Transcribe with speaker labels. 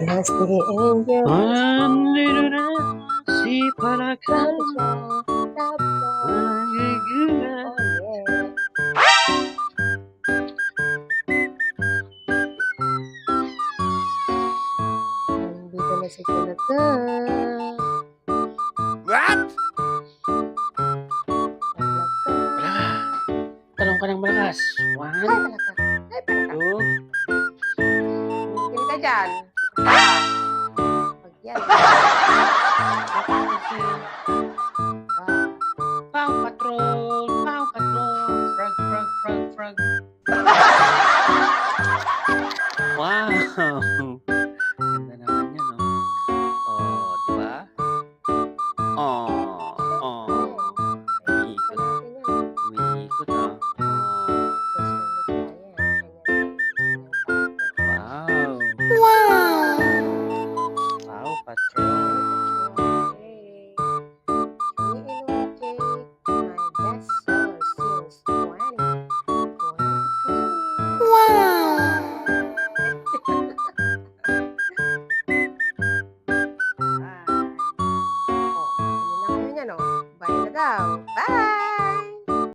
Speaker 1: Just the angel
Speaker 2: Andito na si Palakal Nagigulan.
Speaker 1: Nandito na si Palakal.
Speaker 2: What?
Speaker 1: Palakal.
Speaker 2: Talong ka ng malakas.
Speaker 1: Ay,
Speaker 2: One,
Speaker 1: Palakal. Ay, Palakal.
Speaker 2: two.
Speaker 1: Tingin ka dyan. Pag yan.
Speaker 2: Paw Patrol, Paw Patrol. Frog, frog, frog, frog. Wow! Ganda naman yan, no? Oh, di ba? Oh, oh. Umiikot. Umiikot, ah. Oh. Wow! Paw Patrol.
Speaker 1: Bye na daw. Bye!